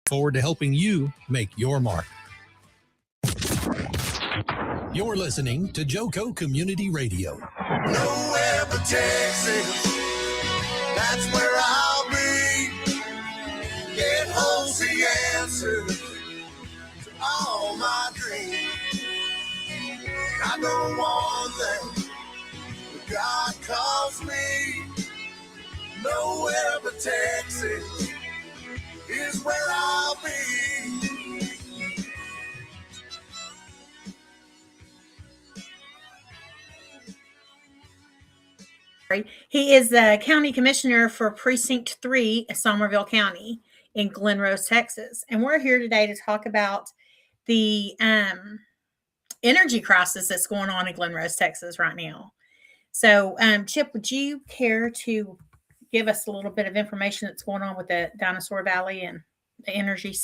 Forward to helping you make your mark. You're listening to Joco Community Radio. Nowhere but Texas, that's where I'll be. Get home's the answer to all my dreams. I know one thing, God calls me. Nowhere but Texas is where I'll be. He is the county commissioner for Precinct 3, Somervell County in Glen, Texas. And we're here today to talk about the energy crisis that's going on in Glen, Texas right now. So, Chip, would you care to give us a little bit of information that's going on with the Dinosaur Valley and the energy?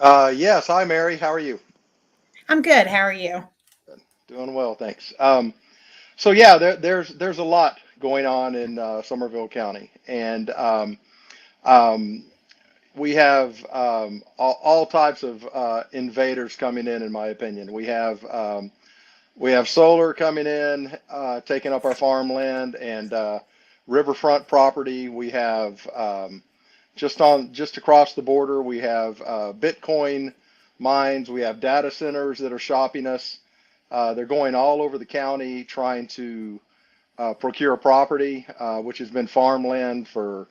Yes. Hi, Mary. How are you? I'm good. How are you? Doing well, thanks. So yeah, there's a lot going on in Somervell County, and we have all types of invaders coming in my opinion. We have solar coming in, taking up our farmland and riverfront property. We have just across the border, we have Bitcoin mines. We have data centers that are shopping us. They're going all over the county trying to procure property, which has been farmland for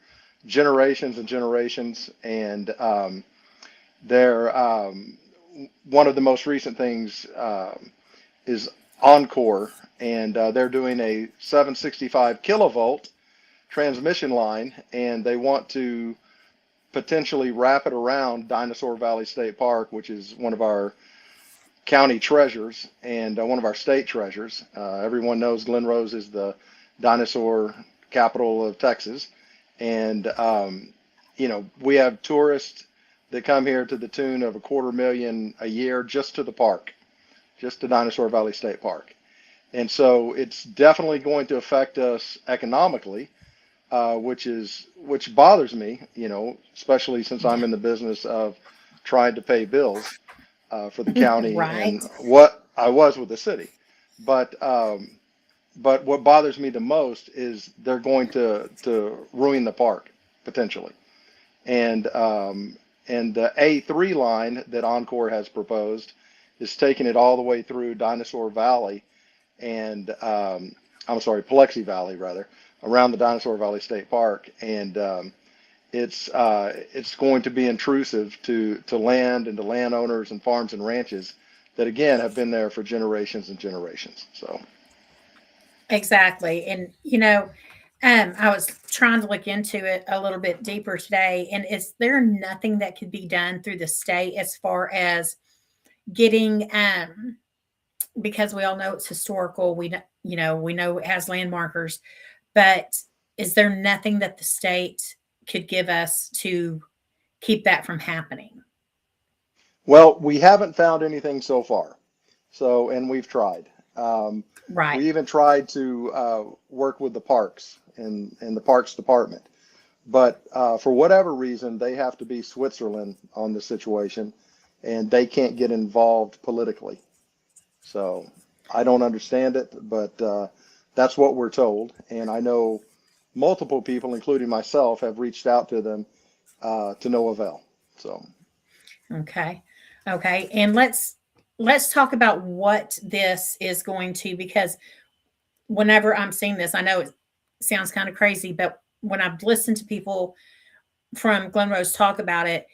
generations and generations. And they're one of the most recent things is Oncor, and they're doing a 765 kilovolt transmission line, and they want to potentially wrap it around Dinosaur Valley State Park, which is one of our county treasures and one of our state treasures. Everyone knows Glen Rose is the dinosaur capital of Texas. And, we have tourists that come here to the tune of $250,000 a year just to the park, just to Dinosaur Valley State Park. And so it's definitely going to affect us economically, which bothers me, especially since I'm in the business of trying to pay bills for the county Right. and what I was with the city. But what bothers me the most is they're going to ruin the park potentially. And the A3 line that Oncor has proposed is taking it all the way through Dinosaur Valley and Paluxy Valley rather, around the Dinosaur Valley State Park. And it's going to be intrusive to land and to landowners and farms and ranches that again have been there for generations and generations. So Exactly. And, I was trying to look into it a little bit deeper today. And is there nothing that could be done through the state as far as getting, because we all know it's historical, we know it has landmarkers, but is there nothing that the state could give us to keep that from happening? well, we haven't found anything so far. So, and we've tried. Right. We even tried to work with the parks and the parks department, but for whatever reason, they have to be Switzerland on the situation, and they can't get involved politically. So I don't understand it, but that's what we're told. And I know multiple people, including myself, have reached out to them to no avail. So Okay. Okay. And let's talk about what this is going to, because whenever I'm seeing this, I know it sounds kind of crazy, but when I've listened to people from Glen Rose talk about it,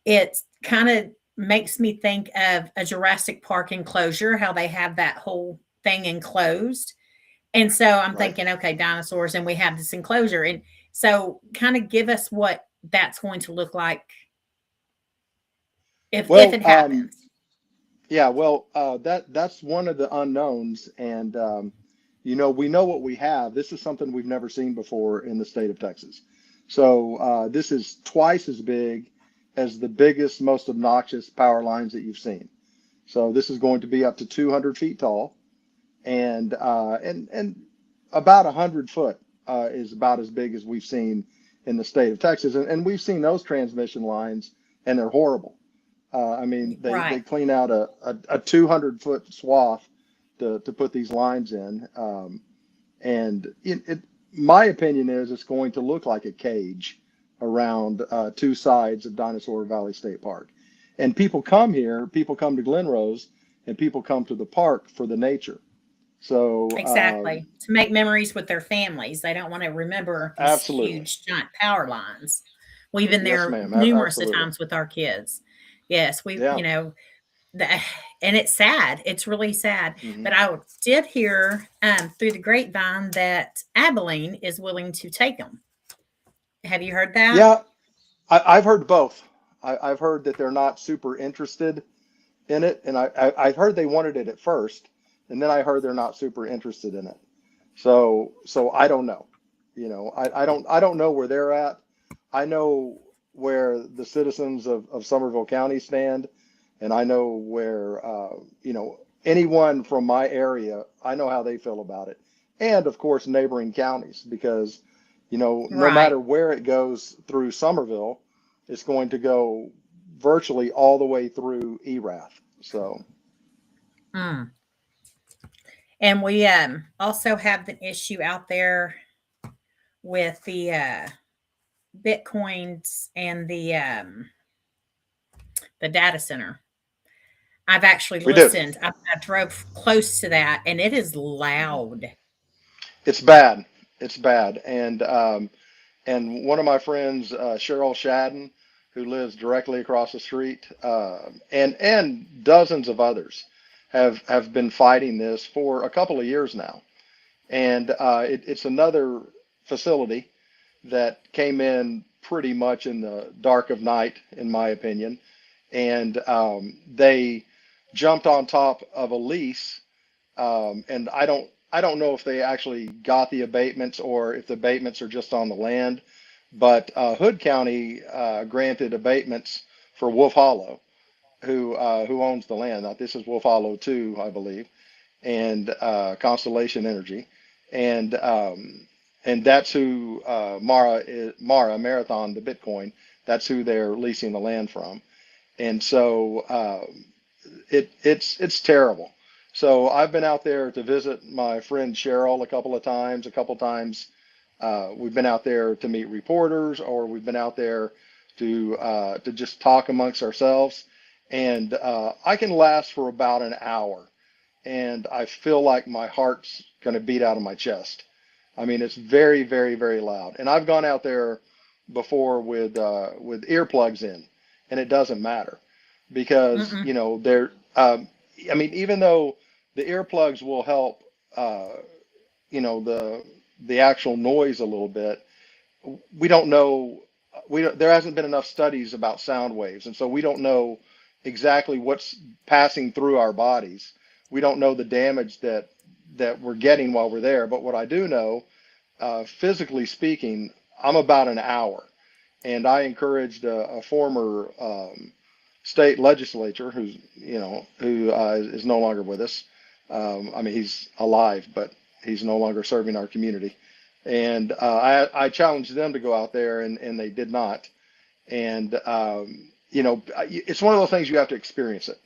it kind of makes me think of a Jurassic Park enclosure, how they have that whole thing enclosed. And so I'm right. thinking, okay, dinosaurs, and we have this enclosure. And so kind of give us what that's going to look like if Well, it happens. yeah, well, that's one of the unknowns, and we know what we have. This is something we've never seen before in the state of Texas. So this is twice as big as the biggest, most obnoxious power lines that you've seen. So this is going to be up to 200 feet tall, and about 100 foot is about as big as we've seen in the state of Texas, and we've seen those transmission lines and they're horrible. I mean, they Right. clean out a 200-foot swath to put these lines in. And my opinion is it's going to look like a cage around two sides of Dinosaur Valley State Park. And people come here, people come to Glen Rose, and people come to the park for the nature. So, Exactly. To make memories with their families. They don't want to remember these absolutely. huge giant power lines. We've been Yes, there ma'am. numerous of Absolutely. times with our kids. Yes, we, Yeah. you know, the, and it's sad. It's really sad. Hmm. But I did hear through the grapevine that Abilene is willing to take them. Have you heard that? Yeah, I've heard both. I've heard that they're not super interested in it, and I've heard they wanted it at first, and then I heard they're not super interested in it. So I don't know. I don't know where they're at. I know where the citizens of Somervell County stand, and I know where anyone from my area. I know how they feel about it, and of course neighboring counties, because no Right. matter where it goes through Somerville, it's going to go virtually all the way through Erath. So Mm. And we also have an issue out there with the bitcoins and the data center. I've actually we do. listened. I drove close to that, and it is loud. It's bad. It's bad. And one of my friends, Cheryl Shadden, who lives directly across the street, and dozens of others have been fighting this for a couple of years now. And it's another facility that came in pretty much in the dark of night, in my opinion. And they jumped on top of a lease, and I don't know if they actually got the abatements or if the abatements are just on the land, but Hood County granted abatements for Wolf Hollow, who owns the land. Now, this is Wolf Hollow 2, I believe, and Constellation Energy, and that's who Mara Marathon, the Bitcoin. That's who they're leasing the land from, and so it's terrible. So I've been out there to visit my friend Cheryl a couple of times. A couple times we've been out there to meet reporters, or we've been out there to just talk amongst ourselves. And I can last for about an hour, and I feel like my heart's going to beat out of my chest. I mean, it's very, very, very loud. And I've gone out there before with earplugs in, and it doesn't matter because Mm-mm. they're. I mean, even though the earplugs will help, uh, the actual noise a little bit, we don't know. There hasn't been enough studies about sound waves, and so we don't know exactly what's passing through our bodies. We don't know the damage that we're getting while we're there. But what I do know, physically speaking, I'm about an hour, and I encouraged a former state legislature who is no longer with us. I mean, he's alive, but he's no longer serving our community. And I challenged them to go out there, and they did not. And it's one of those things you have to experience it.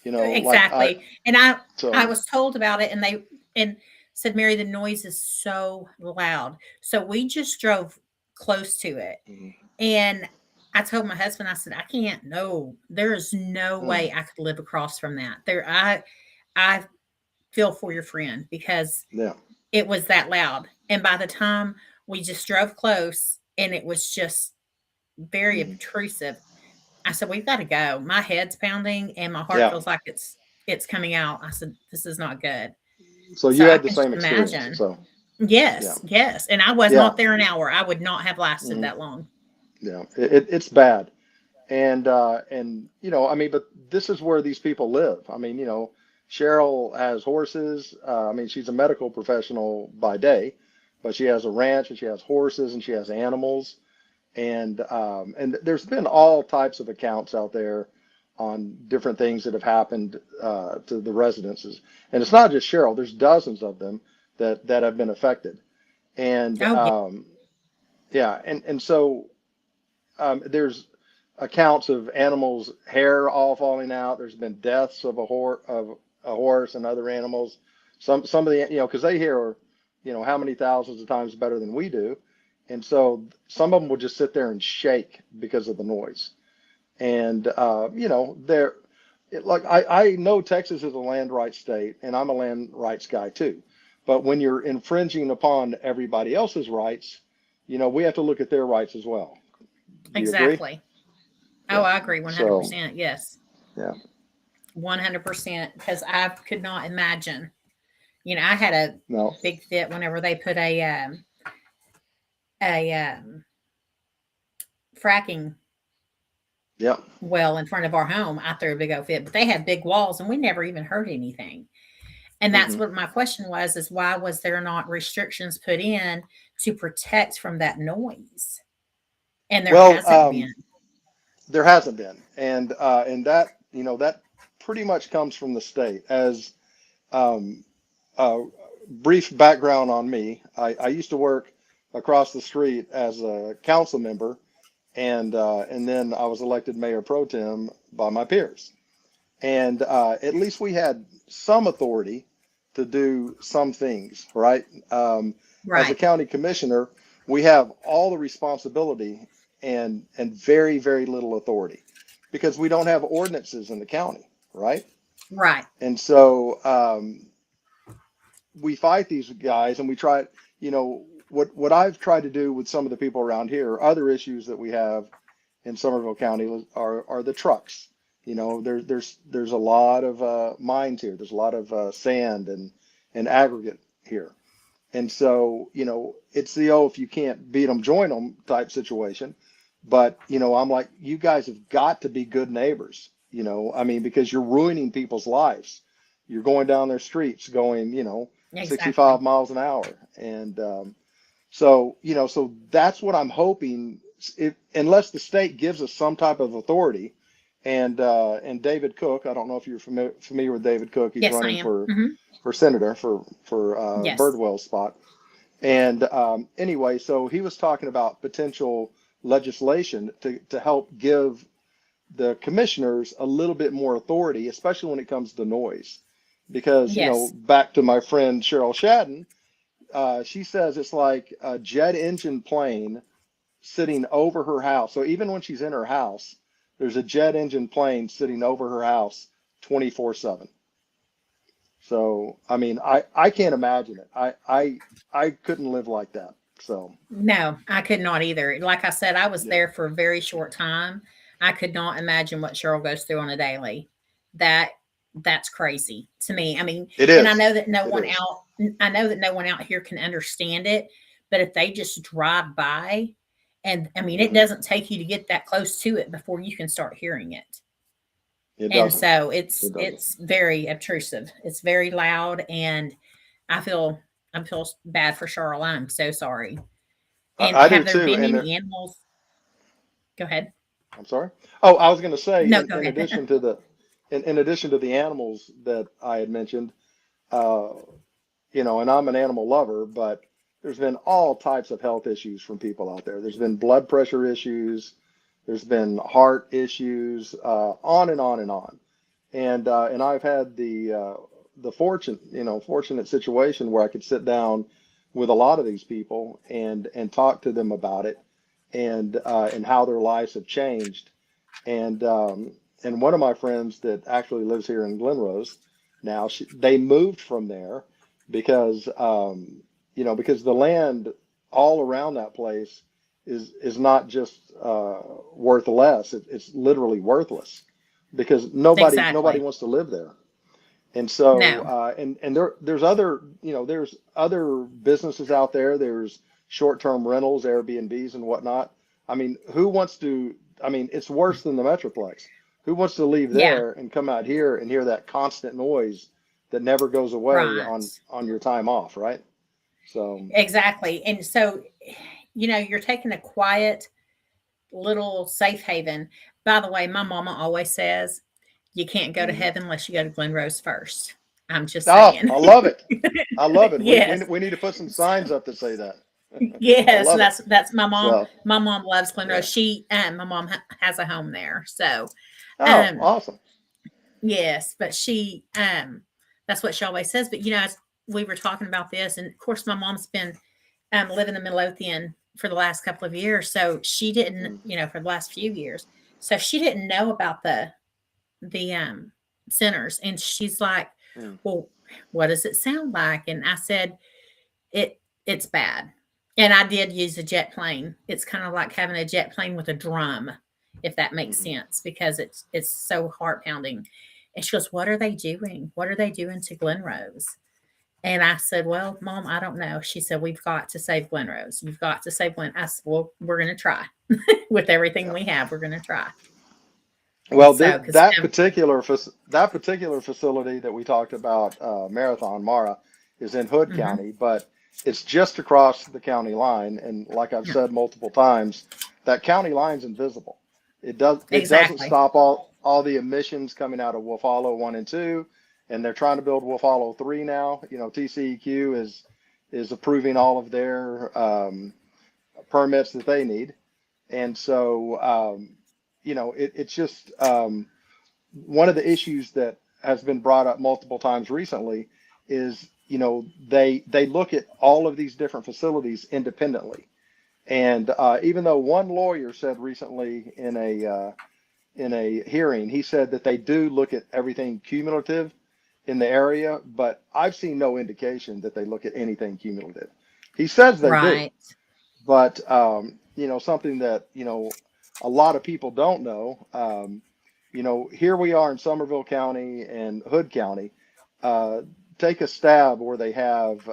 Like I Exactly. And I so. was told about it, and they and said, Mary, the noise is so loud. So we just drove close to it. Mhm. And I told my husband, I said, I can't, no, there is no Mm. way I could live across from that. I feel for your friend because Yeah. it was that loud. And by the time we just drove close and it was just very Hmm. obtrusive, I said, we've got to go. My head's pounding and my heart Yeah. feels like it's coming out. I said, this is not good. So So you I had the can just same experience. imagine. So yeah. Yes, yes. And I was Yeah. not there an hour. I would not have lasted Hmm. that long. Yeah. It's bad. And I mean, but this is where these people live. I mean, Cheryl has horses. I mean, she's a medical professional by day, but she has a ranch and she has horses and she has animals. And there's been all types of accounts out there on different things that have happened to the residences. And it's not just Cheryl. There's dozens of them that have been affected. And Oh, yeah. yeah, and so there's accounts of animals' hair all falling out. There's been deaths of a horse and other animals. Some of the, because they hear, how many thousands of times better than we do. And so some of them will just sit there and shake because of the noise. And, I know Texas is a land rights state, and I'm a land rights guy too. But when you're infringing upon everybody else's rights, we have to look at their rights as well. Do you agree? Exactly. Oh, Yeah. I agree 100%. Yes. Yeah. 100%. Because I could not imagine. I had a No. big fit whenever they put a fracking Yeah. well in front of our home. I threw a big old fit, but they had big walls and we never even heard anything. And that's what my question was, is why was there not restrictions put in to protect from that noise? And there hasn't been. There hasn't been. And that, that pretty much comes from the state. As brief background on me, I used to work across the street as a council member, and then I was elected mayor pro tem by my peers. And at least we had some authority to do some things, right? As a Right. county commissioner, we have all the responsibility and very, very little authority because we don't have ordinances in the county, right? Right. And so we fight these guys and we try, what I've tried to do with some of the people around here, other issues that we have in Somervell County are the trucks. There's a lot of mines here. There's a lot of sand and aggregate here. And so, it's the, if you can't beat them, join them type situation. But, I'm like, you guys have got to be good neighbors, because you're ruining people's lives. You're going down their streets going, Exactly. 65 miles an hour. And so that's what I'm hoping, unless the state gives us some type of authority. And David Cook, I don't know if you're familiar with David Cook. He's Yes, I running am. for senator for Yes. Birdwell's spot. And anyway, so he was talking about potential legislation to help give the commissioners a little bit more authority, especially when it comes to noise. Because, Yes. back to my friend Cheryl Shadden, she says it's like a jet engine plane sitting over her house. So even when she's in her house, there's a jet engine plane sitting over her house 24/7. So, I can't imagine it. I couldn't live like that. So, No, I could not either. Like I said, I was yeah. there for a very short time. I could not imagine what Cheryl goes through on a daily. That's crazy to me. It And I is. know that It is. I know that no one out here can understand it, but if they just drive by and it Mhm. doesn't take you to get that close to it before you can start hearing it. It And doesn't. so It doesn't. it's very obtrusive. It's very loud and I feel bad for Cheryl. I'm so sorry. And I do have there too. been And any animals? Go ahead. I'm sorry. Oh, I was going to say, No, in, go in ahead. addition to in addition to the animals that I had mentioned, uh, and I'm an animal lover, but there's been all types of health issues from people out there. There's been blood pressure issues. There's been heart issues, on and on and on. And I've had the fortunate situation where I could sit down with a lot of these people and talk to them about it and how their lives have changed. And one of my friends that actually lives here in Glen Rose now, they moved from there because because the land all around that place is not just worth less. It's literally worthless because nobody Exactly. wants to live there. And so No. and there's other there's other businesses out there. There's short-term rentals, Airbnbs and whatnot. Who wants to? It's worse than the Metroplex. Who wants to leave Yeah. there and come out here and hear that constant noise that never goes away Right. on your time off, right? So Exactly. And so, you're taking a quiet little safe haven. By the way, my mama always says you can't go to heaven unless you go to Glen Rose first. I'm just oh, saying. I love it. I love it. Yes. We need to put some signs up that say that. I Yes, love it. that's my mom. So, My mom loves Glen yeah. Rose. My mom has a home there. So, Oh, um, awesome. yes, but that's what she always says. But as we were talking about this, and of course, my mom's been living in Midlothian for the last couple of years, so she didn't, Mm, for the last few years, so she didn't know about the centers, and she's like, mm, "Well, what does it sound like?" And I said, "It's bad." And I did use a jet plane. It's kind of like having a jet plane with a drum, if that makes mhm. sense, because it's so heart pounding. And she goes, "What are they doing? What are they doing to Glenrose?" And I said, "Well, Mom, I don't know." She said, "We've got to save Glenrose. You've got to save Glen." I said, "Well, we're going to try with everything Yeah. we have. We're going to try." Well, So, because that particular facility that we talked about, Marathon Mara, is in Hood hmm County, but it's just across the county line. And like I've yeah, said multiple times, that county line's invisible. It doesn't exactly. stop all the emissions coming out of Wolf Hollow 1 and 2, and they're trying to build Wolf Hollow 3 now. TCEQ is approving all of their permits that they need. And so, it's just one of the issues that has been brought up multiple times recently is, they look at all of these different facilities independently. And even though one lawyer said recently in a hearing, he said that they do look at everything cumulative in the area, but I've seen no indication that they look at anything cumulative. He says they do, Right. but something that a lot of people don't know. Here we are in Somervell County and Hood County. Uh, Take a stab where they have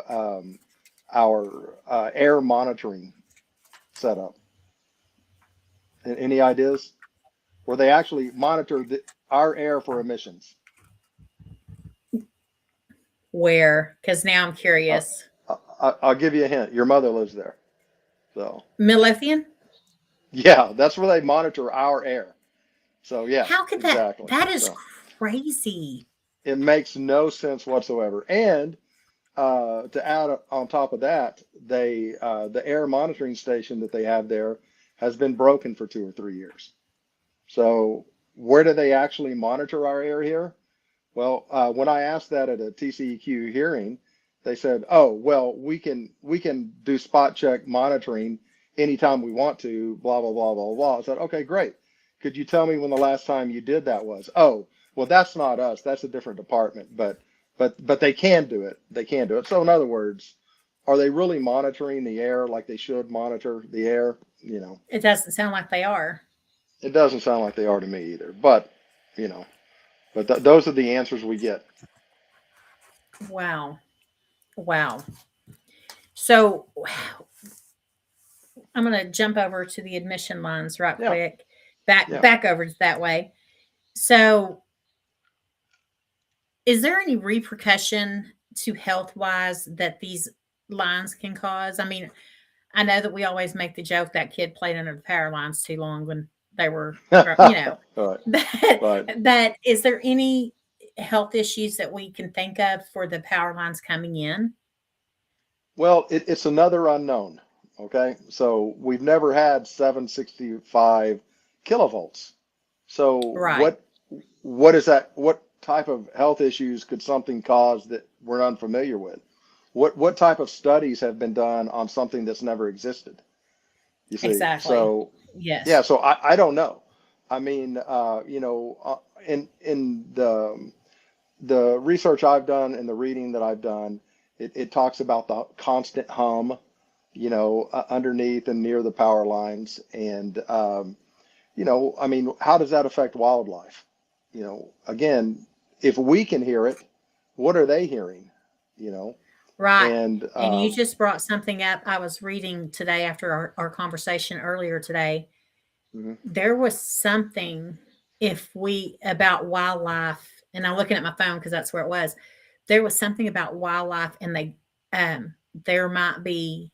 our air monitoring set up. Any ideas? Where they actually monitor our air for emissions. Where? Because now I'm Uh, curious. I'll give you a hint. Your mother lives there, so Midlothian? yeah, that's where they monitor our air. So yes, How could that? exactly. That is So crazy. it makes no sense whatsoever. And to add on top of that, the air monitoring station that they have there has been broken for 2 or 3 years. So where do they actually monitor our air here? Well, when I asked that at a TCEQ hearing, they said, "Oh, well, we can do spot check monitoring anytime we want to." Blah blah blah blah blah. I said, "Okay, great. Could you tell me when the last time you did that was?" "Oh, well, that's not us. That's a different department. But they can do it. They can do it." So in other words, are they really monitoring the air like they should monitor the air? It doesn't sound like they are. It doesn't sound like they are to me either. You know, but those are the answers we get. Wow. Wow. So I'm going to jump over to the admission lines right Yeah, quick. Back yeah. back over that way. So, is there any repercussion to health wise that these lines can cause? I mean, I know that we always make the joke that kid played under the power lines too long when they were, Right, that, right. that is there any health issues that we can think of for the power lines coming in? Well, it's another unknown. Okay, so we've never had 765 kilovolts. So Right. what is that? What type of health issues could something cause that we're unfamiliar with? What type of studies have been done on something that's never existed? You see, Exactly. so yeah, Yes. so I don't know. I mean, in the research I've done and the reading that I've done, it talks about the constant hum, underneath and near the power lines. And, I mean, how does that affect wildlife? Again, if we can hear it, what are they hearing? You know, Right. and And you just brought something up. I was reading today after our conversation earlier today. mhm. There was something if we about wildlife, and I'm looking at my phone because that's where it was. There was something about wildlife, and there might be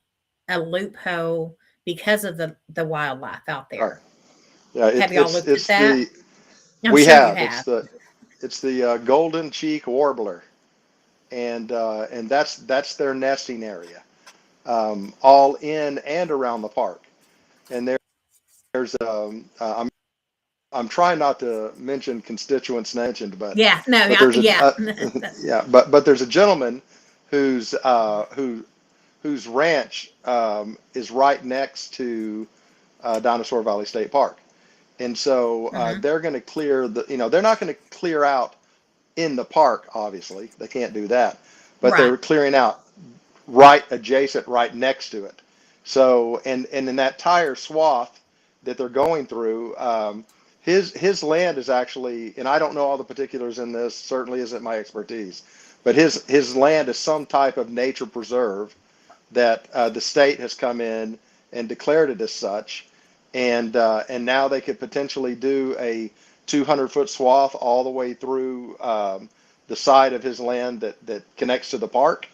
a loophole because of the wildlife out Right. there. Yeah, Have y'all looked at it's that? the I'm we sure you have have. it's the golden cheek warbler, and that's their nesting area. all in and around the park. And there's I'm trying not to mention constituents mentioned, Yeah, no, but there's a yeah. yeah, but there's a gentleman who's whose ranch is right next to Dinosaur Valley State Park, and so Mhm. they're going to clear they're not going to clear out in the park, obviously they can't do that, but Right. they're clearing out right adjacent, right next to it. So, and in that entire swath that they're going through, his land is actually, and I don't know all the particulars in this, certainly isn't my expertise, but his land is some type of nature preserve that the state has come in and declared it as such, and now they could potentially do a 200-foot swath all the way through the side of his land that connects to the park.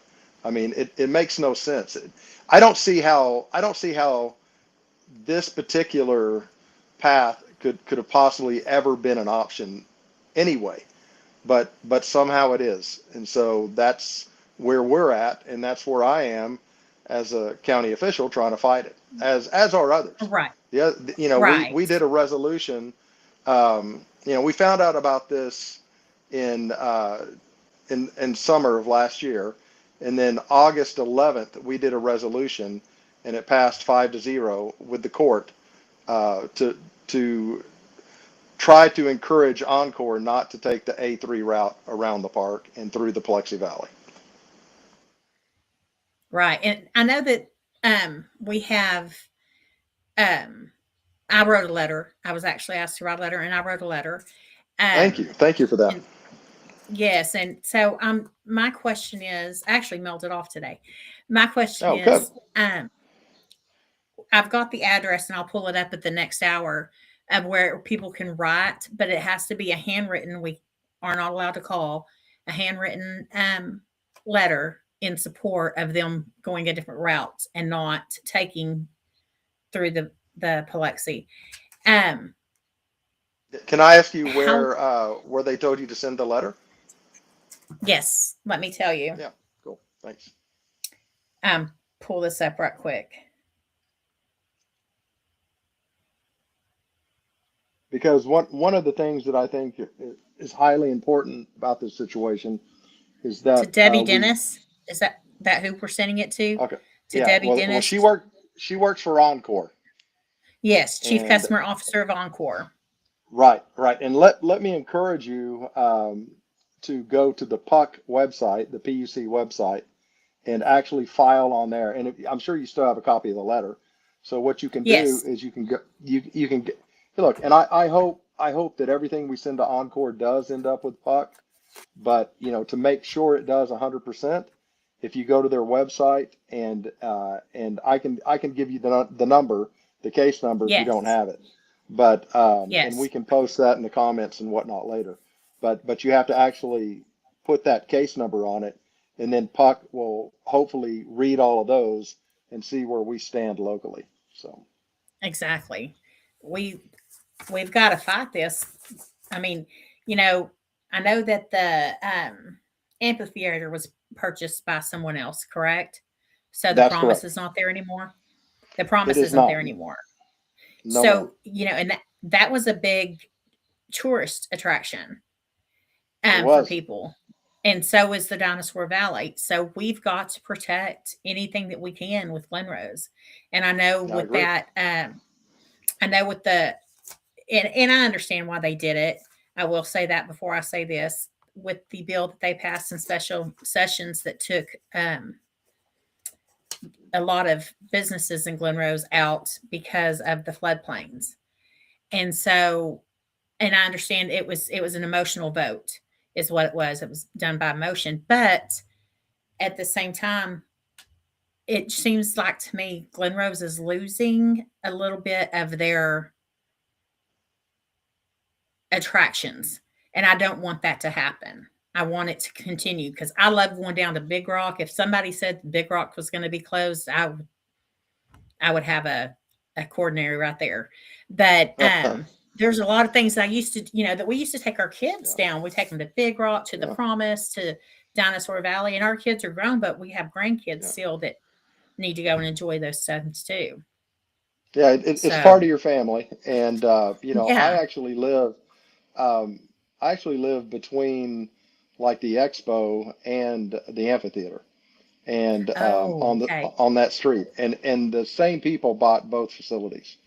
I mean, it makes no sense. I don't see how this particular path could have possibly ever been an option anyway, but somehow it is, and so that's where we're at, and that's where I am as a county official trying to fight it, as are others. Right. We Right. did a resolution. We found out about this in in summer of last year, and then August 11th we did a resolution, and it passed 5-0 with the court to try to encourage Oncor not to take the A3 route around the park and through the Plexi Valley. Right. And I know that we have um I wrote a letter. I was actually asked to write a letter, and I wrote a letter. Thank you for that. And yes, and so my question is, I actually mailed it off today. My question Oh, good. is, I've got the address, and I'll pull it up at the next hour of where people can write, but it has to be a handwritten. We are not allowed to call a handwritten letter in support of them going a different route and not taking through the Palexi. Um, Can I ask you how? where they told you to send the letter? Yes, let me tell you. Yeah, cool. Thanks. Pull this up right quick. Because one of the things that I think is highly important about this situation is To that Debbie we Dennis. Is that who we're sending it to? okay. To Yeah, Debbie well, Dennis. she works for Oncor, Yes, Chief and Customer Officer of Oncor. right, and let me encourage you to go to the PUC website, the PUC website, and actually file on there. And I'm sure you still have a copy of the letter. So what you can do Yes. is you can go, you can get, look, and I hope that everything we send to Encore does end up with PUC. But to make sure it does 100%, if you go to their website and I can give you the number, the case number if you don't Yes. have it. But and we Yes. can post that in the comments and whatnot later. But you have to actually put that case number on it, and then Puck will hopefully read all of those and see where we stand locally. So Exactly. We we've got to fight this. I mean, you know, I know that the amphitheater was purchased by someone else, correct? So the that's promise correct. is not there anymore. The It promise is isn't not. there anymore. No, ma'am. So, and that was a big tourist attraction It for was. people. And so is the Dinosaur Valley. So we've got to protect anything that we can with Glenrose. And I know I with agree. that, I know with the, and I understand why they did it. I will say that before I say this, with the bill that they passed in special sessions that took a lot of businesses in Glenrose out because of the floodplains. And so, and I understand it was an emotional vote is what it was. It was done by motion, but at the same time, it seems like to me Glenrose is losing a little bit of their attractions, and I don't want that to happen. I want it to continue because I love going down to Big Rock. If somebody said Big Rock was going to be closed, I would have a coordinator right there. But there's a lot of things I used to, that we used to take our kids Yeah, down. We take them to Big Rock, to the yeah, Promise, to Dinosaur Valley, and our kids are grown, but we have grandkids yeah. still that need to go and enjoy those stunts too. Yeah, it's So part of your family, and yeah. I actually live between like the expo and the amphitheater, and Oh, okay. on that street, and the same people bought both facilities,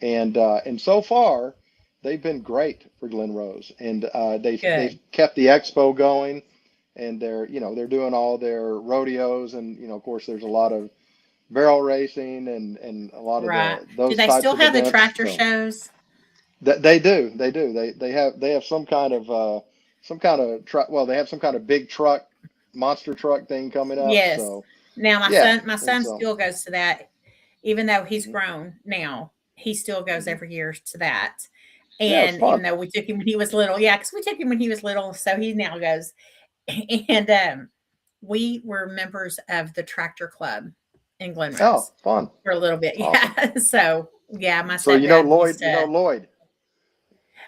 and so far they've been great for Glen Rose, and they've Good. kept the expo going, and they're doing all their rodeos, and of course there's a lot of barrel racing and a lot of Right. the Do those they types still of have the events. tractor So shows? they have some kind of truck. Well, they have some kind of big truck, monster truck thing coming up. Yes. So Now yeah, my and son so still goes to that, even though he's mhm, grown now. He still goes mhm. every year to that. Yeah, it's And fun. even though we took him when he was little, yeah, because we took him when he was little, so he now goes. And we were members of the tractor club in Glen Oh, Rose fun, for a little bit. awesome. Yeah. So yeah, my So stepdad used Lloyd, to. Lloyd.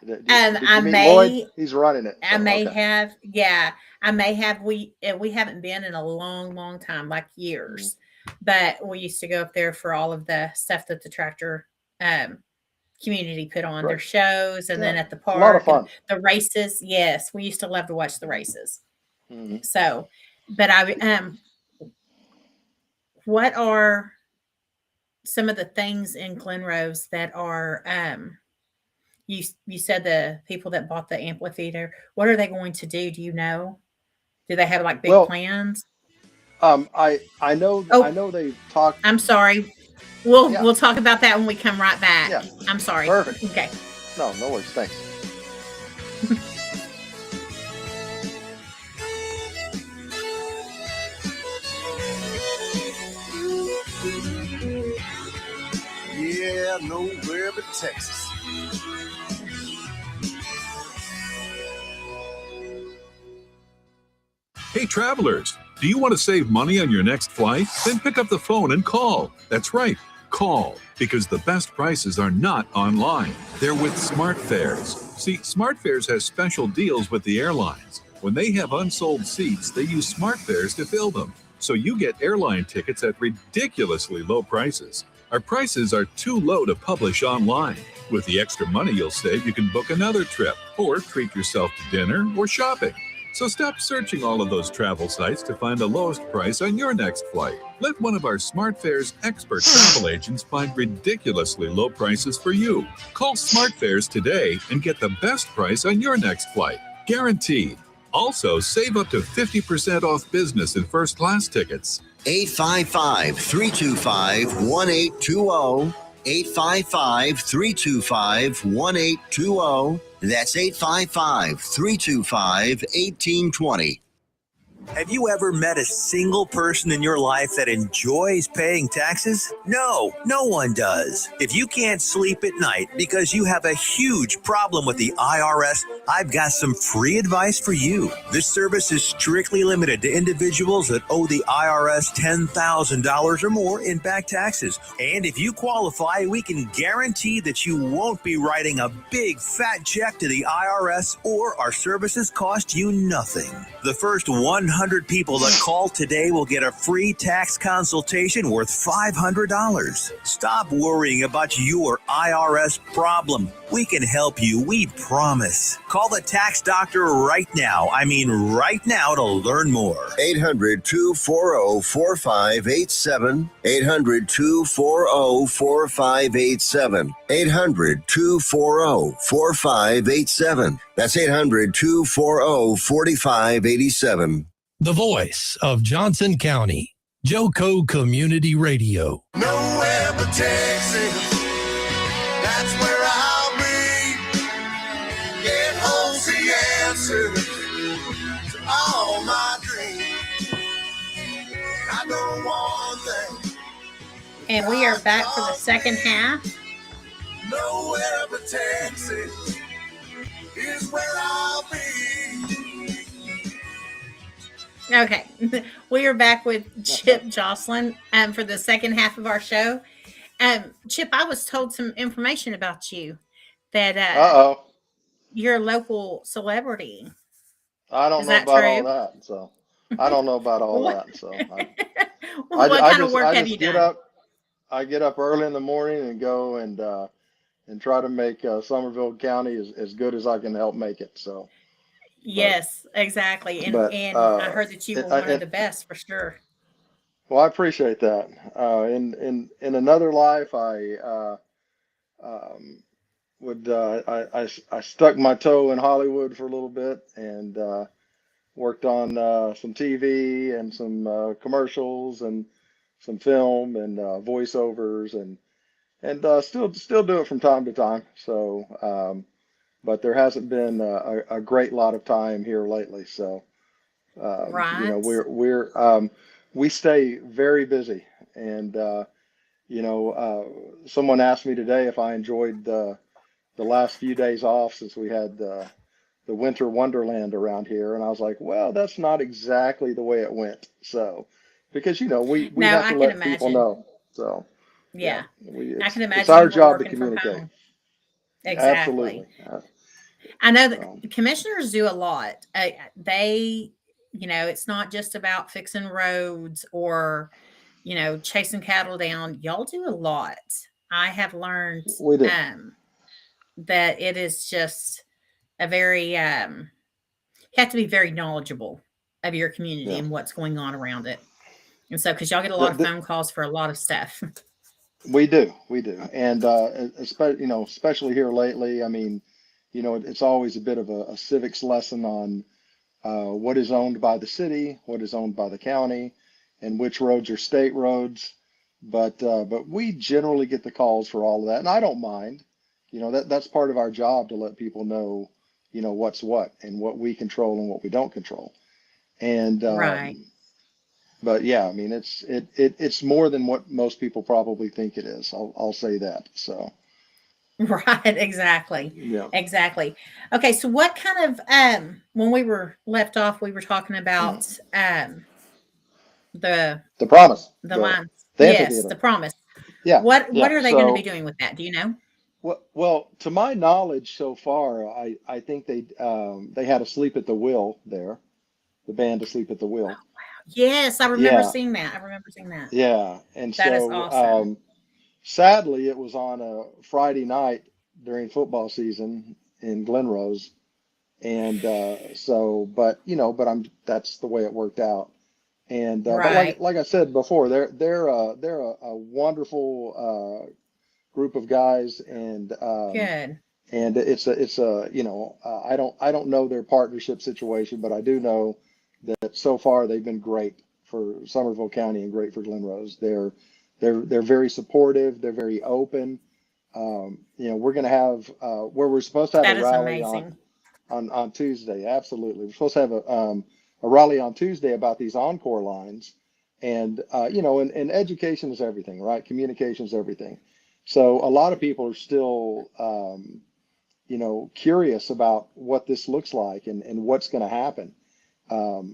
Did I you meet Lloyd? may He's running it. I So may okay. have, yeah, I may have. We haven't been in a long, long time, like Mhm. years, but we used to go up there for all of the stuff that the tractor um, community put on their Great. shows, and Yeah, then at the it's a lot of park and fun. the races. Yes, we used to love to watch the races. Hmm. So, but what are some of the things in Glen Rose that are you said the people that bought the amphitheater, what are they going to do? Do you know? Do they have like big Well, plans? I Oh, know they've talked. I'm sorry. We'll Yeah, we'll talk about that when we come right back. yeah, I'm sorry. perfect. Okay. No, no worries. Thanks. Yeah, nowhere but Texas. Hey, travelers, do you want to save money on your next flight? Then pick up the phone and call. That's right, call, because the best prices are not online. They're with SmartFares. See, SmartFares has special deals with the airlines. When they have unsold seats, they use SmartFares to fill them. So you get airline tickets at ridiculously low prices. Our prices are too low to publish online. With the extra money you'll save, you can book another trip or treat yourself to dinner or shopping. So stop searching all of those travel sites to find the lowest price on your next flight. Let one of our SmartFares expert travel agents find ridiculously low prices for you. Call SmartFares today and get the best price on your next flight. Guaranteed. Also, save up to 50% off business and first class tickets. 855-325-1820. 855-325-1820. That's 855-325-1820. Have you ever met a single person in your life that enjoys paying taxes? No, no one does. If you can't sleep at night because you have a huge problem with the IRS, I've got some free advice for you. This service is strictly limited to individuals that owe the IRS $10,000 or more in back taxes. And if you qualify, we can guarantee that you won't be writing a big fat check to the IRS, or our services cost you nothing. The first 100 people that call today will get a free tax consultation worth $500. Stop worrying about your IRS problem. We can help you, we promise. Call the tax doctor right now. I mean right now, to learn more. 800-240-4587. 800-240-4587. 800-240-4587. That's 800-240-4587. The voice of Johnson County, Joco Community Radio. Nowhere but Texas. That's where I'll be. Get home, see answers to all my dreams. I don't want them. And we are back for the second half. Nowhere but Texas is where I'll be. Okay. We are back with Chip Joslin for the second half of our show. Chip, I was told some information about you that Uh-oh. you're a local celebrity. I don't Is know that about all true? that. So I don't know about all What? that. So What kind of work I have you just get done? up. I get up early in the morning and go and try to make Somerville County as good as I can help make it. So, but Yes, exactly. but And I heard that you it, were I, one of it, the best for sure. well, I appreciate that. In another life, um, I stuck my toe in Hollywood for a little bit and worked on some TV and some commercials and some film and voiceovers and still do it from time to time. So, but there hasn't been a great lot of time here lately. So, Right. we stay very busy. And someone asked me today if I enjoyed the last few days off since we had the winter wonderland around here, and I was like, well, that's not exactly the way it went. So, because we No, have I to can let people imagine. know. So, yeah, Yeah. I can it's imagine our you were job to working from communicate. home. Exactly. Absolutely. I know that So, commissioners do a lot. They, it's not just about fixing roads or, chasing cattle down. Y'all do a lot. I have learned we do. um, that it is just a very, you have to be very knowledgeable of your community Yeah. and what's going on around it. And so, because y'all get a The, lot of the, phone calls for a lot of stuff. we do, and especially here lately. I mean, it's always a bit of a civics lesson on what is owned by the city, what is owned by the county, and which roads are state roads. But we generally get the calls for all of that, and I don't mind. That's part of our job to let people know, what's what and what we control and what we don't control. And Right. but yeah, I mean, it's more than what most people probably think it is. I'll say that. So Right, exactly. yeah. Exactly. Okay, so what kind of when we were left off, we were talking about Mm. the The promise, the lines. the Yes, amphitheater. the promise. Yeah, What yeah. are they going to be So. doing with that? Do you know? Well, to my knowledge so far, I think they had a sleep at the wheel there, the band asleep at the wheel. Yes, I remember Yeah, seeing that. I remember seeing that. yeah. And That is so awesome. sadly, it was on a Friday night during football season in Glen, and but that's the way it worked out. And but Right. like I said before, they're a wonderful group of guys, Good. and it's a I don't know their partnership situation, but I do know that so far they've been great for Somerville County and great for Glen Rose. They're very supportive. They're very open. We're going to have where we're supposed to have a That is rally amazing. on Tuesday. Absolutely, we're supposed to have a rally on Tuesday about these Oncor lines, and and education is everything, right? Communication is everything. So a lot of people are still curious about what this looks like and what's going to happen.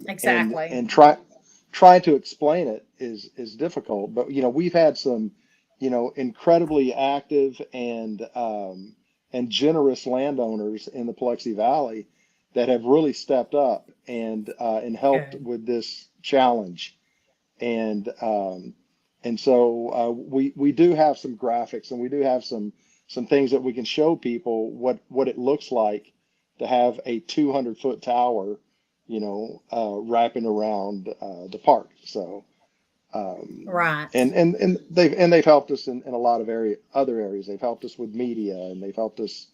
Exactly. And trying to explain it is difficult. But we've had some incredibly active and generous landowners in the Paluxy Valley that have really stepped up and helped Good. with this challenge. And so we do have some graphics and we do have some things that we can show people what it looks like to have a 200-foot tower, wrapping around the park. So Right. and they've helped us in a lot of other areas. They've helped us with media, and they've helped us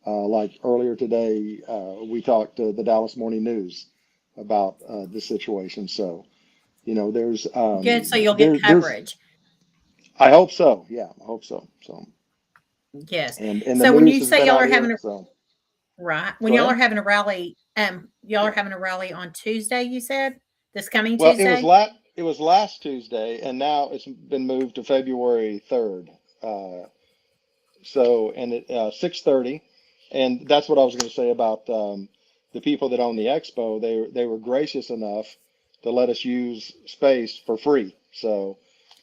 like earlier today. We talked to the Dallas Morning News about the situation. So there's Good. So you'll get there's coverage. I hope so. Yeah, I hope so. So, Yes. and the So when news you has say been y'all out are having here. a So right, when go y'all are ahead. having a rally, y'all are Yeah. having a rally on Tuesday, you said? This coming Well, Tuesday? it was last Tuesday, and now it's been moved to February 3rd. And it 6:30, and that's what I was going to say about the people that own the expo. They were gracious enough to let us use space for free. So,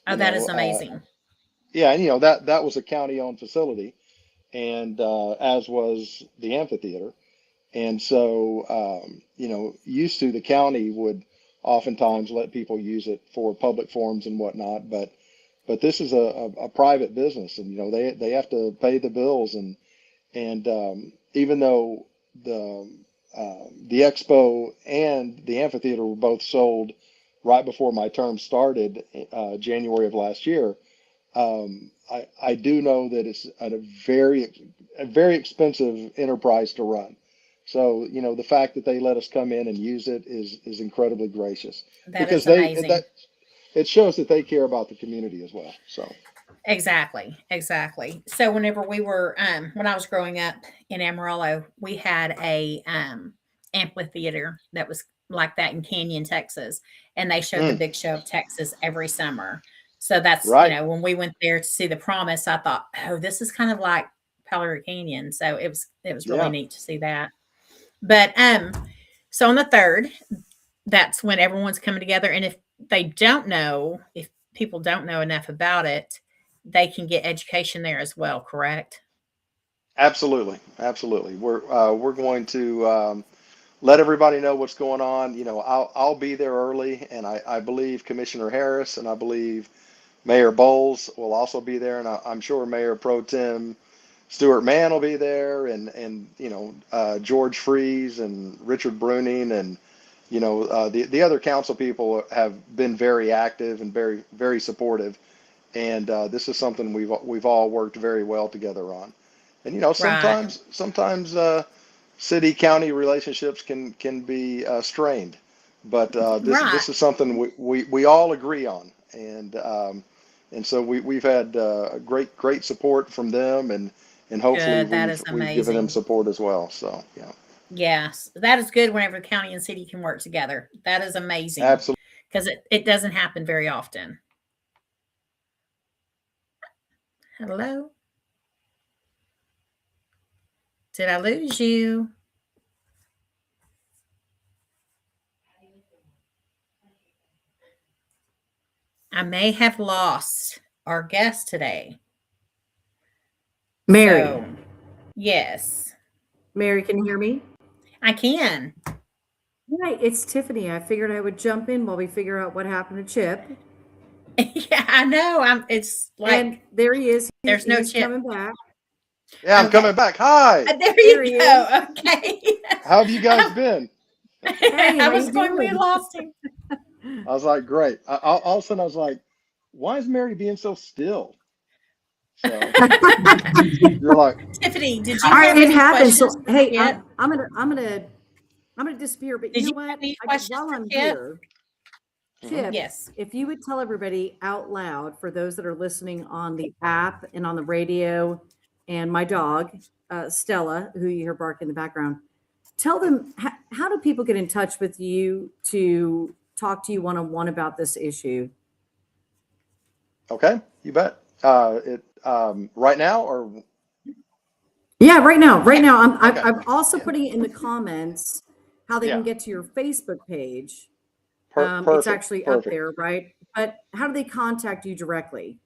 Oh, you that know, is amazing. yeah, and that was a county-owned facility, and as was the amphitheater. And so, used to the county would oftentimes let people use it for public forums and whatnot. But this is a private business, and they have to pay the bills, and even though the expo and the amphitheater were both sold right before my term started, January of last year. I do know that it's a very expensive enterprise to run. So, the fact that they let us come in and use it is incredibly gracious, That because is amazing. it shows that they care about the community as well. So, Exactly. So whenever we were, when I was growing up in Amarillo, we had a amphitheater that was like that in Canyon, Texas, and they showed the Big Show of Texas every summer. So that's, right. when we went there to see the Promise, I thought, oh, this is kind of like Pellery Canyon. So it was really Yeah. neat to see that. But so on the 3rd, that's when everyone's coming together. And if people don't know enough about it, they can get education there as well, correct? Absolutely. We're going to let everybody know what's going on. I'll be there early, and I believe Commissioner Harris and I believe Mayor Bowles will also be there, and I'm sure Mayor Pro Tem Stuart Mann will be there, and George Freeze and Richard Bruning, and the other council people have been very active and very, very supportive, and this is something we've all worked very well together on. And Right. sometimes city county relationships can be strained, but Right. this is something we all agree on, and so we've had great support from them, and hopefully Good. That is we've given them amazing. support as well. So yeah, Yes. That is good whenever the county and city can work together. That is amazing absolutely. because it doesn't happen very often. Hello? Did I lose you? I may have lost our guest today. Mary. So, yes, Mary, can you hear me? I can. Hi, it's Tiffany. I figured I would jump in while we figure out what happened to Chip. Yeah, I know. It's like And there he is. there's no He's Chip. coming back. Yeah, I'm Okay. coming back. Hi, There There you he go. is. Okay. how have you guys been? Hey, I how was you going, we doing? lost him. I was like, great. All of a sudden, I was like, why is Mary being so still? So you're like, Tiffany, did All you right, have it any happens. So questions for hey, Chip? I'm gonna disappear, but Did you you know have what? any questions While for I'm Chip? here, Mhm. Chip, Yes. if you would tell everybody out loud, for those that are listening on the app and on the radio, and my dog, Stella, who you hear bark in the background, tell them how do people get in touch with you to talk to you one-on-one about this issue? Okay, you bet. Right now, or Yeah, right now. Right Yeah. now, okay, I'm also yeah, putting in the comments how they yeah, can get to your Facebook page. It's actually up perfect. there, right? But how do they contact you directly?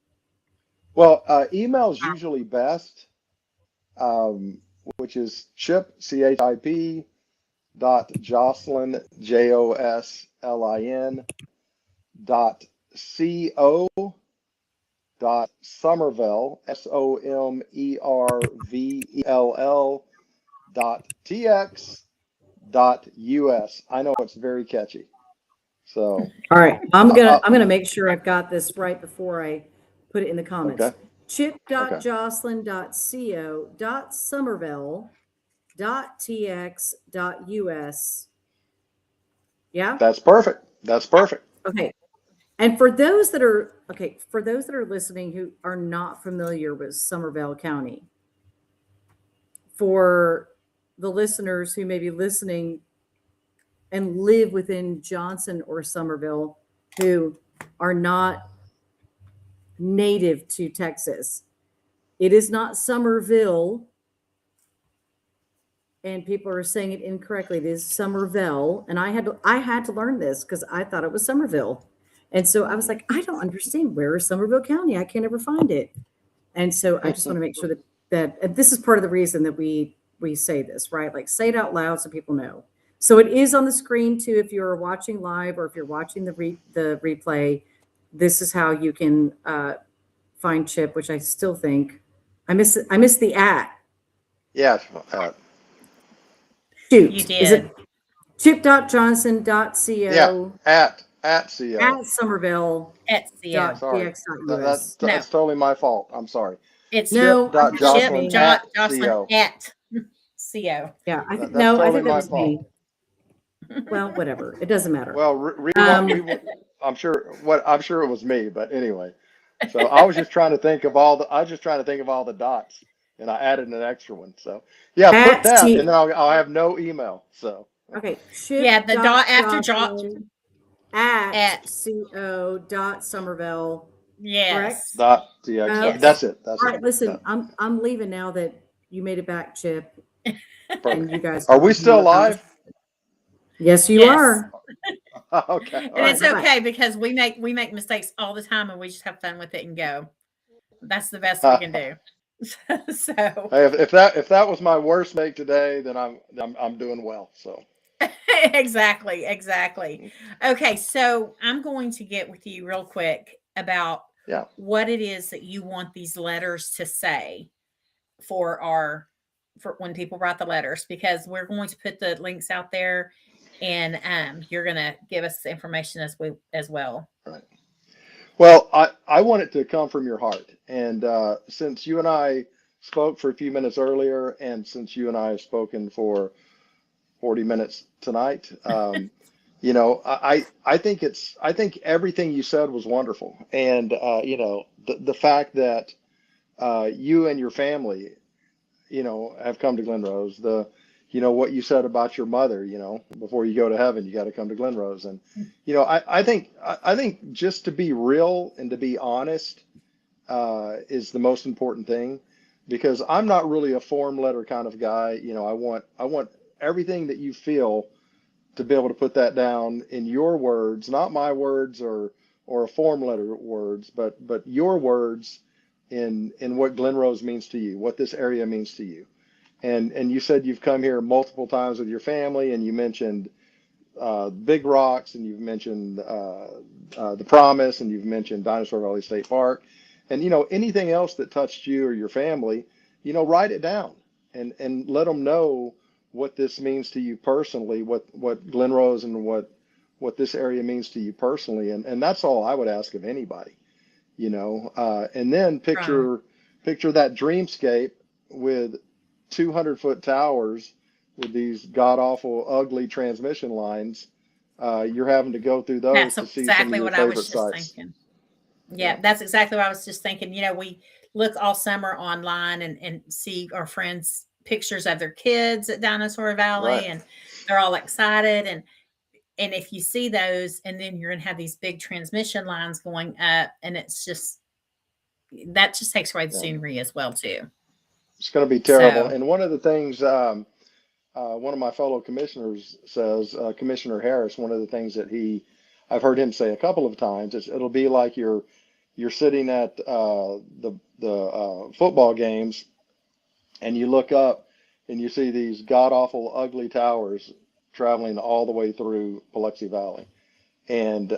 Well, email is usually best, um, which is chip dot Joslin Joslin dot co dot Somervell Somervell dot tx dot us. I know it's very catchy, so All right, uh, I'm gonna make sure I've got this right before I put it in the comments. okay, okay, chip.joslin.co.somervell.tx.us. Yeah. that's perfect. That's perfect. Okay. And for those that are listening who are not familiar with Somervell County, for the listeners who may be listening and live within Johnson or Somerville who are not native to Texas, it is not Somerville, and people are saying it incorrectly. It is Somervell, and I had to learn this because I thought it was Somerville. And so I was like, I don't understand. Where is Somerville County? I can't ever find it. And so I just want to make sure that and this is part of the reason that we say this, right? Like, say it out loud so people know. So it is on the screen too. If you're watching live or if you're watching the replay, this is how you can find Chip, which I still think I miss the at. Yeah. Shoot. You Is it did. chip.johnson.co Yeah. At CO. at Somervell At CO. Sorry. dx.us? That's totally my fault. I'm sorry. It's No, I think Chip it's me. Joslin CO. at CO. Yeah, I think That's no, I totally think that my was fault. me. Well, whatever. It doesn't matter. Well, I'm sure it was me, but anyway. So I was just trying to think of all the dots, and I added an extra one. So yeah, put At that, C- and then I'll have no email. So Okay. Yeah, the dot after Joslin at At. co.somervell. Yes. dot DX. Yes. That's it. That's All it. right, listen, Yeah, I'm leaving now that you made it back, Chip, and perfect. you guys Are we still live? Yes, you Yes. are. Okay. All And right. it's okay because we make mistakes all the time and we just have fun with it and go. That's the best we can do. So Hey, if that was my worst make today, then I'm doing well. So exactly. Okay, so I'm going to get with you real quick about yeah. what it is that you want these letters to say for when people write the letters, because we're going to put the links out there and you're going to give us the information as well. Right. Well, I want it to come from your heart. And since you and I spoke for a few minutes earlier, and since you and I have spoken for 40 minutes tonight, you know, I think everything you said was wonderful. And, you know, the fact that you and your family, you know, have come to Glen Rose, you know, what you said about your mother, you know, before you go to heaven, you got to come to Glen Rose. And, you know, I think just to be real and to be honest is the most important thing, because I'm not really a form letter kind of guy. You know, I want everything that you feel to be able to put that down in your words, not my words or a form letter words, but your words in what Glen Rose means to you, what this area means to you. And you said you've come here multiple times with your family, and you mentioned Big Rocks, and you've mentioned the Promise, and you've mentioned Dinosaur Valley State Park, and you know, anything else that touched you or your family, you know, write it down and let them know what this means to you personally, what Glen Rose and what this area means to you personally, and that's all I would ask of anybody, you know. And then picture that dreamscape with 200-foot towers with these god awful ugly transmission lines. You're having to go through those That's to see some of exactly your what I favorite was just sites. thinking. Yeah, that's exactly what I was just thinking. You know, we look all summer online and see our friends' pictures of their kids at Dinosaur Valley, Right. and they're all excited. And if you see those, and then you're going to have these big transmission lines going up, and it's just, that just takes away the Yeah. scenery as well, too. It's going to be terrible. So, And one of the things, one of my fellow commissioners says, Commissioner Harris, one of the things that I've heard him say a couple of times is it'll be like you're sitting at the football games, and you look up and you see these god awful ugly towers traveling all the way through Biloxi Valley, and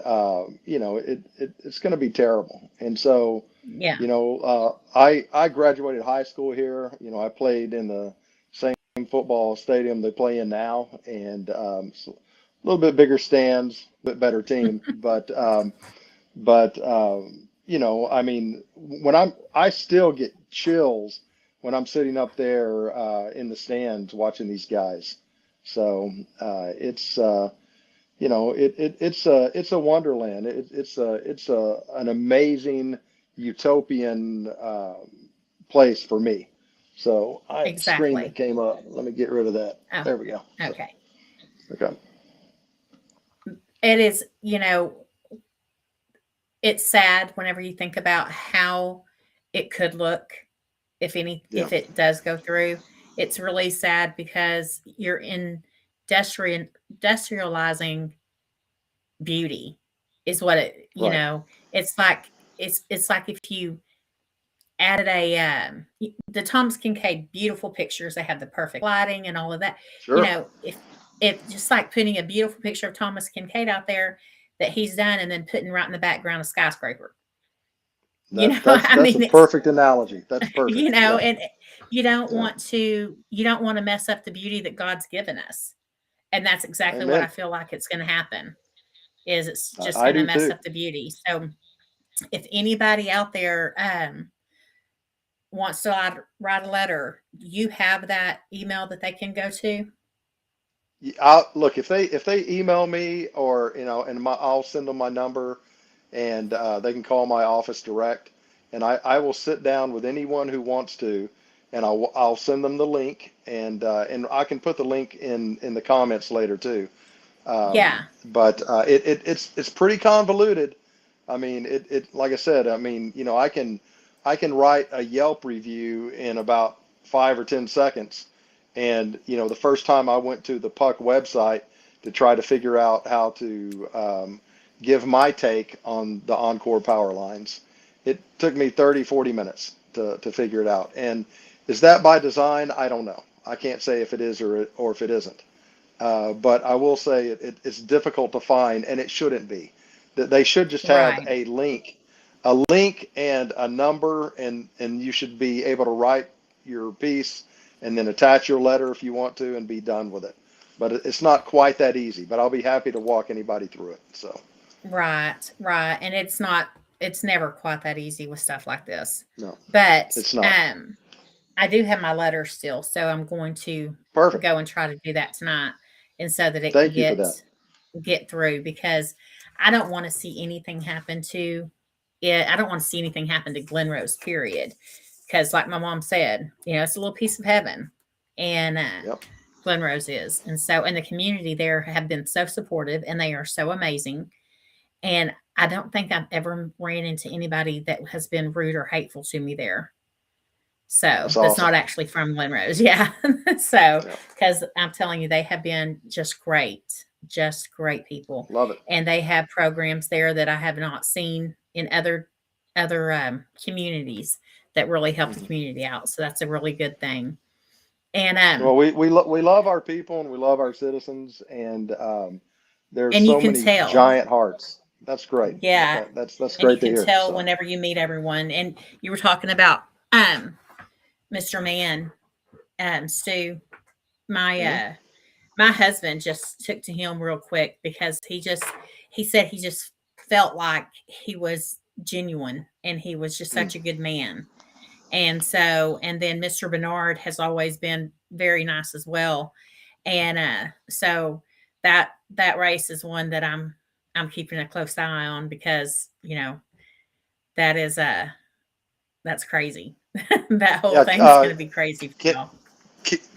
you know, it's going to be terrible. And so, yeah. you know, I graduated high school here. You know, I played in the same football stadium they play in now, and so a little bit bigger stands, bit better team, but you know, I mean, I still get chills when I'm sitting up there in the stands watching these guys. So it's you know, it's a wonderland. It's an amazing utopian place for me. So I had a screen Exactly. that came up. Let me get rid of that. Oh, There we go. So, okay. okay. It is, you know, it's sad whenever you think about how it could look if Yeah. it does go through. It's really sad because you're industrializing beauty is what it, you Right. know, it's like like if you added the Thomas Kincaid beautiful pictures, they have the perfect lighting and all of that. You Sure. know, it's just like putting a beautiful picture of Thomas Kincaid out there that he's done, and then putting right in the background a skyscraper. That's I that's a mean, it's, perfect analogy. That's perfect. Yeah. and you don't Yeah. want to mess up the beauty that God's given us. And that's exactly what I Amen. feel like it's going to happen. Is it's just I going to do mess too. up the beauty. So if anybody out there wants to write a letter, you have that email that they can go to. Look, if they email me, or and I'll send them my number, and they can call my office direct, and I will sit down with anyone who wants to, and I'll send them the link, and I can put the link in the comments later too. Yeah. But it's pretty convoluted. I mean, it like I said, I mean, I can write a Yelp review in about 5 or 10 seconds. And the first time I went to the Puck website to try to figure out how to give my take on the Oncor power lines, it took me 30-40 minutes to figure it out. And is that by design? I don't know. I can't say if it is or if it isn't. But I will say it's difficult to find, and it shouldn't be. That they should just have Right. a link and a number, and you should be able to write your piece and then attach your letter if you want to, and be done with it. But it's not quite that easy. But I'll be happy to walk anybody through it. So Right. And it's never quite that easy with stuff like this. no, But it's not. I do have my letter still, so I'm going to Perfect. go and try to do that tonight, and so that it Thank can you for that. get through, because I don't want to see anything happen to it. I don't want to see anything happen to Glen Rose, period. Because like my mom said, it's a little piece of heaven, and Yep. Glen Rose is. And so, and the community there have been so supportive, and they are so amazing. And I don't think I've ever ran into anybody that has been rude or hateful to me there. So That's that's not awesome. actually from Glen Rose. Yeah. So, Yeah. because I'm telling you, they have been just great people. Love it. And they have programs there that I have not seen in other communities that really help the community out. So that's a really good thing. And Well, we love our people, and we love our citizens, and there's and you so can many tell. giant hearts. That's great. Yeah. That's And you great to can hear. tell So whenever you meet everyone. And you were talking about Mr. Mann, Stu, my my husband just took to him real quick, because he said he just felt like he was genuine, and he was just such a good man. And so, and then Mr. Bernard has always been very nice as well. And so that race is one that I'm keeping a close eye on, because that is that's crazy. That whole yeah, thing's going to be crazy for Ken, y'all.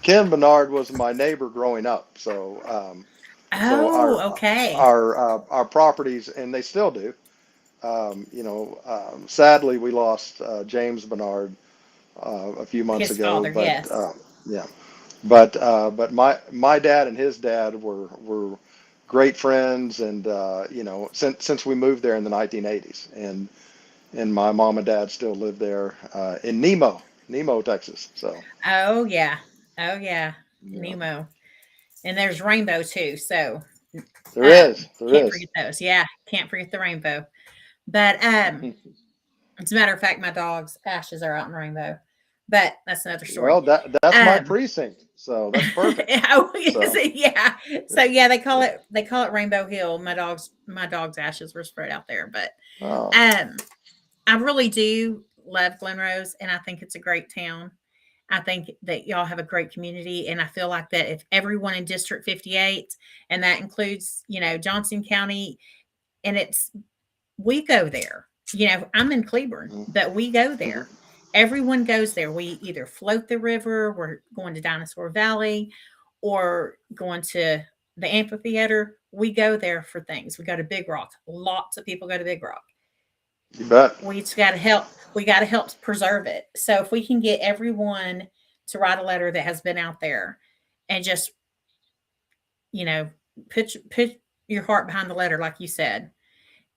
Ken Bernard was my neighbor growing up. So Oh, okay. our properties, and they still do. Sadly, we lost James Bernard a few months His ago, father, but yes. yeah. But my dad and his dad were great friends, and since we moved there in the 1980s, and my mom and dad still live there in Nemo, Texas. So Oh yeah. Oh yeah. yeah, Nemo. And there's rainbow too. So there can't is. forget those. Yeah, can't forget the rainbow. But as a matter of fact, my dog's ashes are out in rainbow. But that's another story. Well, that's my Um precinct, so that's perfect. oh, is So it? Yeah. So yeah, they call it Rainbow Hill. My dog's ashes were spread out there. But uh, I really do love Glen Rose, and I think it's a great town. I think that y'all have a great community, and I feel like that if everyone in District 58, and that includes, Johnson County, and we go there. I'm in Cleburne, mhm, but we go mhm. there. Everyone goes there. We either float the river, we're going to Dinosaur Valley, or going to the amphitheater. We go there for things. We go to Big Rock. Lots of people go to Big Rock. You bet. We just got to help. We got to help preserve it. So if we can get everyone to write a letter that has been out there, and just you know put your heart behind the letter, like you said,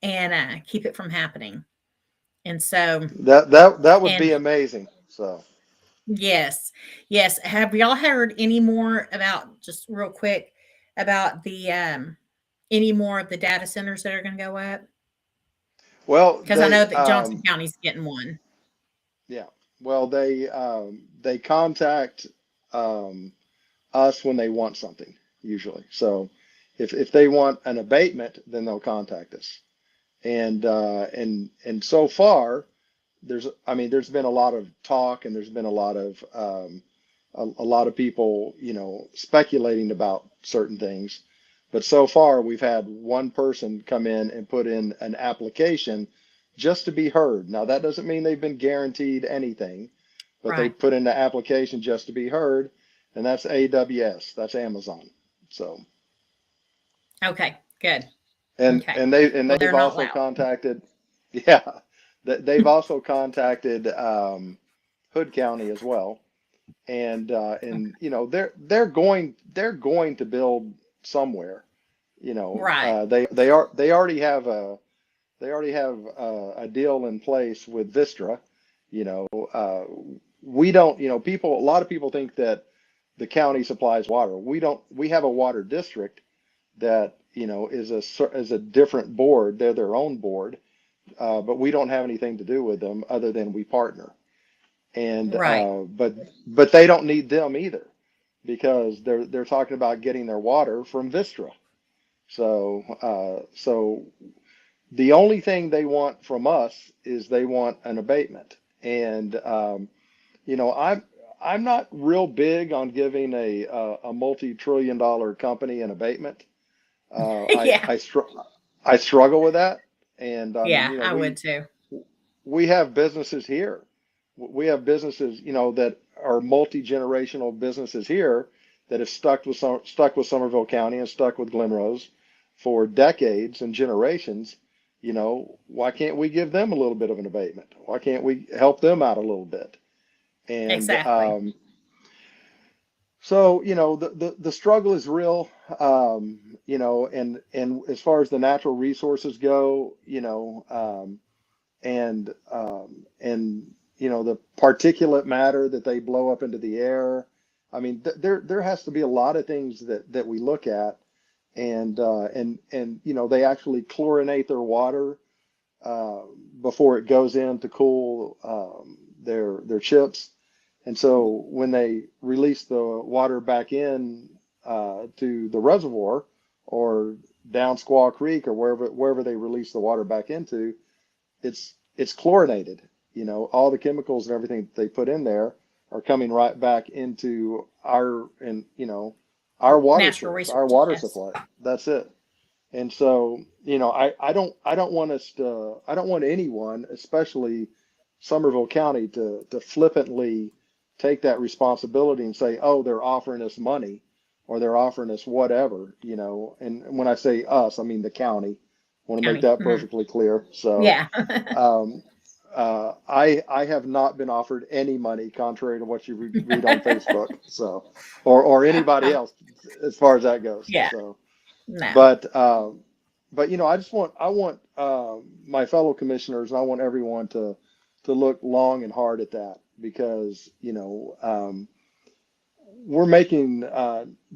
and keep it from happening. And so, That would be and amazing. So yes, have y'all heard any more about, just real quick, about the any more of the data centers that are going to go up? Well, Because I know that Johnson County's getting one. yeah. Well, they contact us when they want something usually. So if they want an abatement, then they'll contact us. And so far there's been a lot of talk, and there's been a lot of people, speculating about certain things. But so far we've had one person come in and put in an application just to be heard. Now that doesn't mean they've been guaranteed anything, but they Right. put in the application just to be heard, and that's AWS, that's Amazon. So, Okay, good. and Okay. and Well, they're they've not also loud. contacted, yeah, they've also contacted Hood County as well, and they're going to build somewhere. Right. They already have a deal in place with Vistra. We don't, a lot of people think that the county supplies water. We don't. We have a water district that is a different board. They're their own board, but we don't have anything to do with them other than we partner. And Right. but they don't need them either, because they're talking about getting their water from Vistra. So the only thing they want from us is they want an abatement. And I'm not real big on giving a multi-trillion-dollar company an abatement. Yeah. I struggle with that. And Yeah, I would too. we have businesses here. We have businesses, that are multi-generational businesses here that have stuck with Somervell County and stuck with Glen Rose for decades and generations. Why can't we give them a little bit of an abatement? Why can't we help them out a little bit? And Exactly. so, the struggle is real. And as far as the natural resources go, and the particulate matter that they blow up into the air. I mean, there has to be a lot of things that we look at, and they actually chlorinate their water before it goes in to cool their chips. And so when they release the water back in to the reservoir, or down Squaw Creek, or wherever they release the water back into, it's chlorinated. All the chemicals and everything they put in there are coming right back into our water Natural source, our resources. water Yes. supply. That's it. And so, I don't want anyone, especially Somervell County, to flippantly take that responsibility and say, oh, they're offering us money, or they're offering us whatever. And when I say us, I mean the county. I want to make County. that perfectly clear. So, Yeah. I have not been offered any money, contrary to what you read on Facebook. So, or anybody else, as far as that goes. Yeah. So, No. but I want my fellow commissioners, and I want everyone to look long and hard at that, because we're making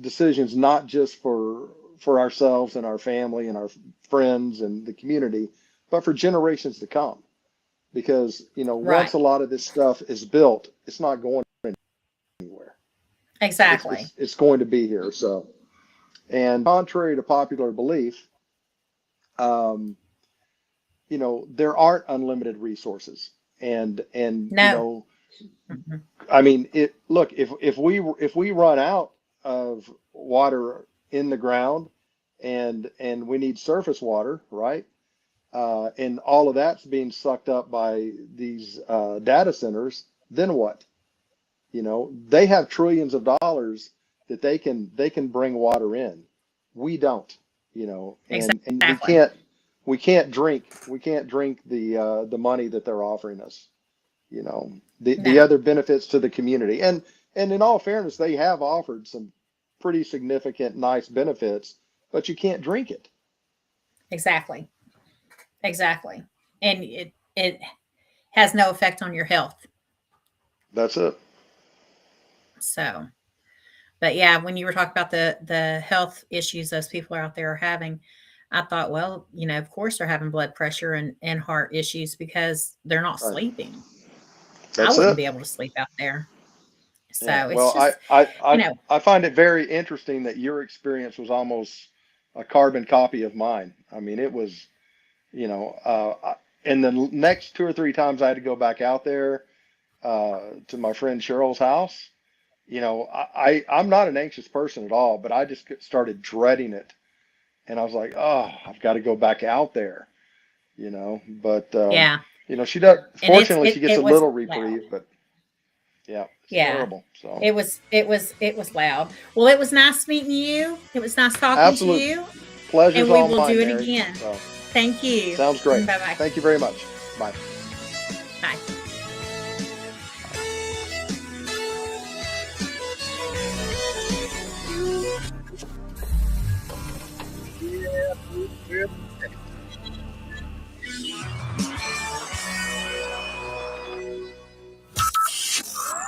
decisions not just for ourselves and our family and our friends and the community, but for generations to come. Because once Right. a lot of this stuff is built, it's not going anywhere. Exactly. It's going to be here. So, and contrary to popular belief, there aren't unlimited resources. And No. Mhm. I mean, look, if we run out of water in the ground, and we need surface water, right? And all of that's being sucked up by these data centers, then what? They have trillions of dollars that they can bring water in. We don't, and Exactly. we can't drink the money that they're offering us. The No. other benefits to the community, and in all fairness, they have offered some pretty significant, nice benefits, but you can't drink it. Exactly. Exactly. And it has no effect on your health. That's it. So, But yeah, when you were talking about the health issues those people out there are having, I thought, well, of course they're having blood pressure and heart issues because they're not Right. sleeping. I That's wouldn't it. be able to sleep out there. So Yeah. it's Well, just, I find it very interesting that your experience was almost a carbon copy of mine. I mean, it was, and the next 2 or 3 times I had to go back out there to my friend Cheryl's house. I'm not an anxious person at all, but I just started dreading it, and I was like, oh, I've got to go back out there. But yeah. she does. And Fortunately, she gets it a was little loud. reprieve, but yeah, it's Yeah. terrible. So It was loud. Well, it was nice meeting you. It was nice talking absolute to you. pleasure's And we all will mine, do it Mary. again. So, Thank you. sounds great. Bye-bye. Thank you very much. Bye. Bye.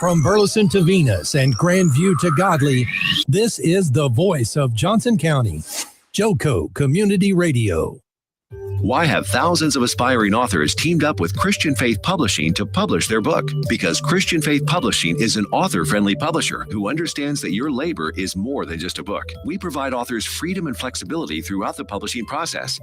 From Burleson to Venus and Grandview to Godley, this is the voice of Johnson County, Joco Community Radio. Why have thousands of aspiring authors teamed up with Christian Faith Publishing to publish their book? Because Christian Faith Publishing is an author-friendly publisher who understands that your labor is more than just a book. We provide authors freedom and flexibility throughout the publishing process,